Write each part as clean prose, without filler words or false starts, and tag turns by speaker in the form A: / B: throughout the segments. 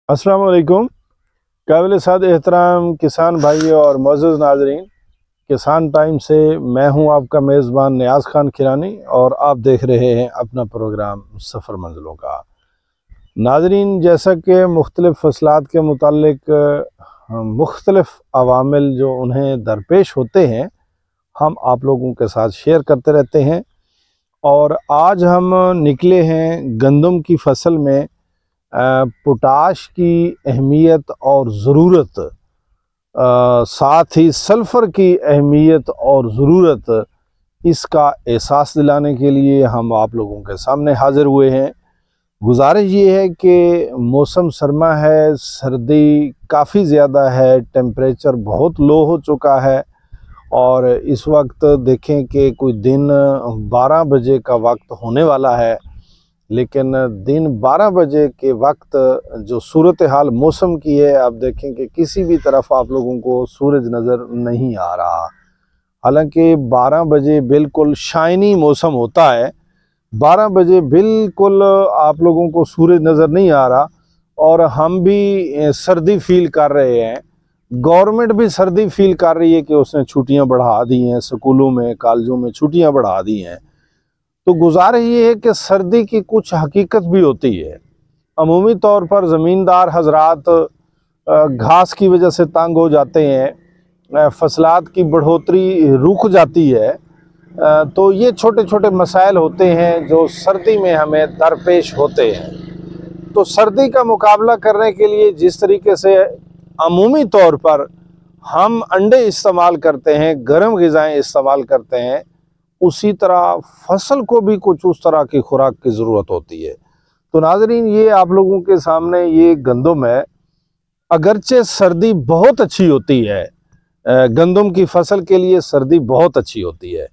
A: अस्सलाम वालेकुम। काबिल साद एहतराम किसान भाई और मौजूद नाजरीन, किसान टाइम से मैं हूं आपका मेज़बान नियाज़ खान किरानी और आप देख रहे हैं अपना प्रोग्राम सफ़र मंजिलों का। नाजरीन, जैसा कि मुख्तलिफ़ फसलात के मुतालिक मुख्तलिफ़ अवामिल जो उन्हें दरपेश होते हैं, हम आप लोगों के साथ शेयर करते रहते हैं। और आज हम निकले हैं गंदम की फसल में पोटाश की अहमियत और ज़रूरत, साथ ही सल्फ़र की अहमियत और ज़रूरत, इसका एहसास दिलाने के लिए हम आप लोगों के सामने हाज़िर हुए हैं। गुजारिश ये है कि मौसम सरमा है, सर्दी काफ़ी ज़्यादा है, टेम्परेचर बहुत लो हो चुका है और इस वक्त देखें कि कोई दिन 12 बजे का वक्त होने वाला है, लेकिन दिन 12 बजे के वक्त जो सूरत हाल मौसम की है, आप देखें कि किसी भी तरफ आप लोगों को सूरज नज़र नहीं आ रहा। हालांकि 12 बजे बिल्कुल शाइनी मौसम होता है, 12 बजे बिल्कुल आप लोगों को सूरज नज़र नहीं आ रहा और हम भी सर्दी फील कर रहे हैं। गवर्नमेंट भी सर्दी फील कर रही है कि उसने छुट्टियां बढ़ा दी हैं, स्कूलों में कॉलेजों में छुट्टियां बढ़ा दी हैं। तो गुजारिश ये है कि सर्दी की कुछ हकीकत भी होती है। अमूमी तौर पर ज़मींदार हजरात घास की वजह से तंग हो जाते हैं, फसलात की बढ़ोतरी रुक जाती है। तो ये छोटे छोटे मसाइल होते हैं जो सर्दी में हमें दरपेश होते हैं। तो सर्दी का मुकाबला करने के लिए जिस तरीके से अमूमी तौर पर हम अंडे इस्तेमाल करते हैं, गर्म ग़िज़ाएँ इस्तेमाल करते हैं, उसी तरह फसल को भी कुछ उस तरह की खुराक की ज़रूरत होती है। तो नाज़रीन, ये आप लोगों के सामने ये गंदम है। अगरचे सर्दी बहुत अच्छी होती है, गंदम की फसल के लिए सर्दी बहुत अच्छी होती है,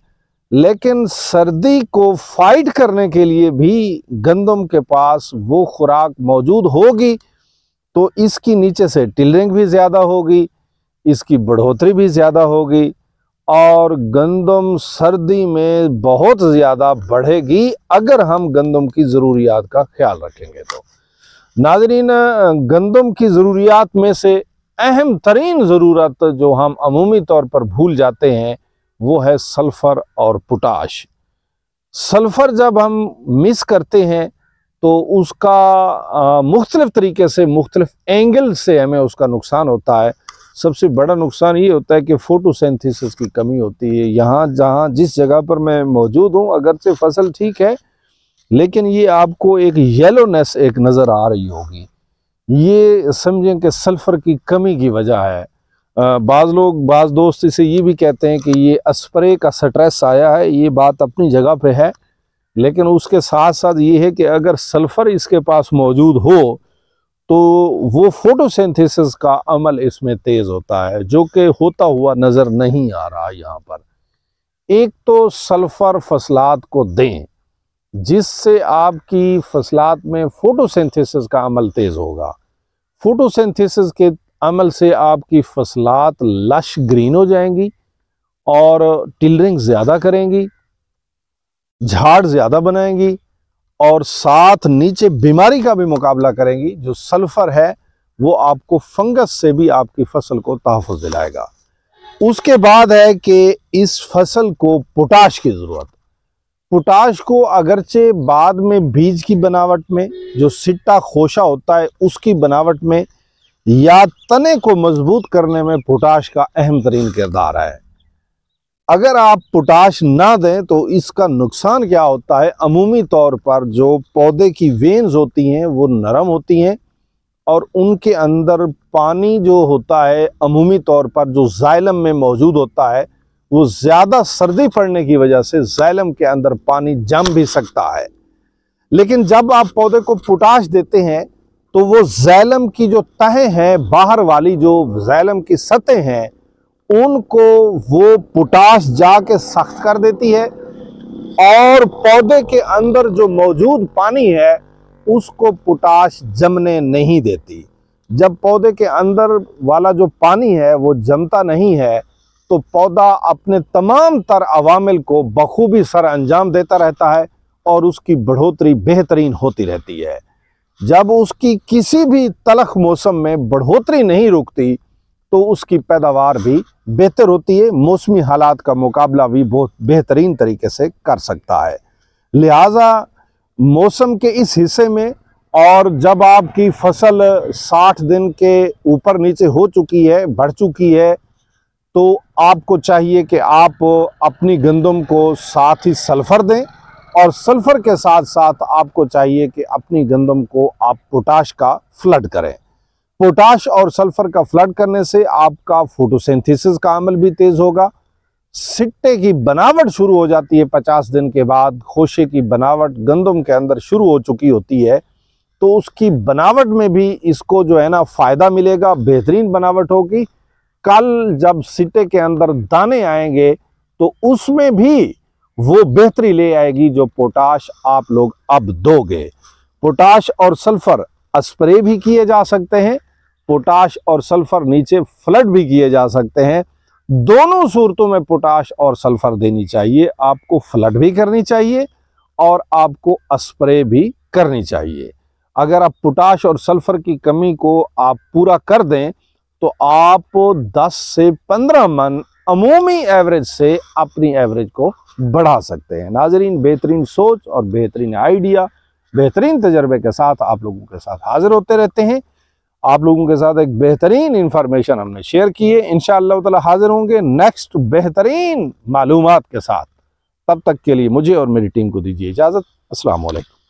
A: लेकिन सर्दी को फाइट करने के लिए भी गंदम के पास वो खुराक मौजूद होगी तो इसकी नीचे से टिलरिंग भी ज़्यादा होगी, इसकी बढ़ोतरी भी ज़्यादा होगी और गंदम सर्दी में बहुत ज़्यादा बढ़ेगी अगर हम गंदम की ज़रूरियात का ख्याल रखेंगे। तो नाज़रीन, गंदम की ज़रूरियात में से अहम तरीन ज़रूरत जो हम अमूमी तौर पर भूल जाते हैं वो है सल्फ़र और पोटाश। सल्फ़र जब हम मिस करते हैं तो उसका मुख्तलिफ़ तरीके से, मुख्तलिफ़ एंगल से हमें उसका नुकसान होता है। सबसे बड़ा नुकसान ये होता है कि फोटोसिंथेसिस की कमी होती है। यहाँ जहाँ जिस जगह पर मैं मौजूद हूँ, अगरचे फसल ठीक है, लेकिन ये आपको एक येलोनेस एक नज़र आ रही होगी। ये समझें कि सल्फ़र की कमी की वजह है। बाज़ दोस्त इसे ये भी कहते हैं कि ये स्प्रे का स्ट्रेस आया है। ये बात अपनी जगह पे है, लेकिन उसके साथ साथ ये है कि अगर सल्फ़र इसके पास मौजूद हो तो वो फोटोसिंथेसिस का अमल इसमें तेज़ होता है, जो कि होता हुआ नज़र नहीं आ रहा यहाँ पर। एक तो सल्फ़र फसलात को दें जिससे आपकी फसलात में फोटोसिंथेसिस का अमल तेज़ होगा। फोटोसिंथेसिस के अमल से आपकी फसलात लश ग्रीन हो जाएंगी और टिलरिंग ज़्यादा करेंगी, झाड़ ज़्यादा बनाएंगी और साथ नीचे बीमारी का भी मुकाबला करेंगी। जो सल्फ़र है वो आपको फंगस से भी आपकी फसल को तहफ़्फ़ुज़ दिलाएगा। उसके बाद है कि इस फसल को पोटाश की ज़रूरत। पोटाश को अगरचे बाद में बीज की बनावट में, जो सिट्टा खोशा होता है उसकी बनावट में या तने को मजबूत करने में पोटाश का अहम तरीन किरदार है। अगर आप पोटाश ना दें तो इसका नुकसान क्या होता है, अमूमी तौर पर जो पौधे की वेन्स होती हैं वो नरम होती हैं और उनके अंदर पानी जो होता है अमूमी तौर पर जो जाइलम में मौजूद होता है, वो ज़्यादा सर्दी पड़ने की वजह से जाइलम के अंदर पानी जम भी सकता है। लेकिन जब आप पौधे को पोटाश देते हैं तो वो जाइलम की जो तहें हैं, बाहर वाली जो जाइलम की सतहें हैं, उनको वो पोटाश जाके सख्त कर देती है और पौधे के अंदर जो मौजूद पानी है उसको पोटाश जमने नहीं देती। जब पौधे के अंदर वाला जो पानी है वो जमता नहीं है तो पौधा अपने तमाम तर अवामिल को बखूबी सर अंजाम देता रहता है और उसकी बढ़ोतरी बेहतरीन होती रहती है। जब उसकी किसी भी तलख मौसम में बढ़ोतरी नहीं रुकती तो उसकी पैदावार भी बेहतर होती है, मौसमी हालात का मुकाबला भी बहुत बेहतरीन तरीके से कर सकता है। लिहाजा मौसम के इस हिस्से में, और जब आपकी फसल 60 दिन के ऊपर नीचे हो चुकी है, बढ़ चुकी है, तो आपको चाहिए कि आप अपनी गंदम को साथ ही सल्फ़र दें, और सल्फ़र के साथ साथ आपको चाहिए कि अपनी गंदम को आप पोटाश का फ्लड करें। पोटाश और सल्फ़र का फ्लड करने से आपका फोटोसिंथेसिस का अमल भी तेज़ होगा। सिट्टे की बनावट शुरू हो जाती है 50 दिन के बाद, खोशे की बनावट गंदम के अंदर शुरू हो चुकी होती है, तो उसकी बनावट में भी इसको जो है ना फ़ायदा मिलेगा, बेहतरीन बनावट होगी। कल जब सिट्टे के अंदर दाने आएंगे तो उसमें भी वो बेहतरी ले आएगी जो पोटाश आप लोग अब दोगे। पोटाश और सल्फ़र स्प्रे भी किए जा सकते हैं, पोटाश और सल्फ़र नीचे फ्लड भी किए जा सकते हैं। दोनों सूरतों में पोटाश और सल्फ़र देनी चाहिए, आपको फ्लड भी करनी चाहिए और आपको स्प्रे भी करनी चाहिए। अगर आप पोटाश और सल्फ़र की कमी को आप पूरा कर दें तो आप 10 से 15 मन अमूमी एवरेज से अपनी एवरेज को बढ़ा सकते हैं। नाजरीन, बेहतरीन सोच और बेहतरीन आइडिया, बेहतरीन तजर्बे के साथ आप लोगों के साथ हाजिर होते रहते हैं। आप लोगों के साथ एक बेहतरीन इंफॉर्मेशन हमने शेयर की है। इंशाअल्लाह ताला हाजिर होंगे नेक्स्ट बेहतरीन मालूमात के साथ। तब तक के लिए मुझे और मेरी टीम को दीजिए इजाज़त। अस्सलाम वालेकुम।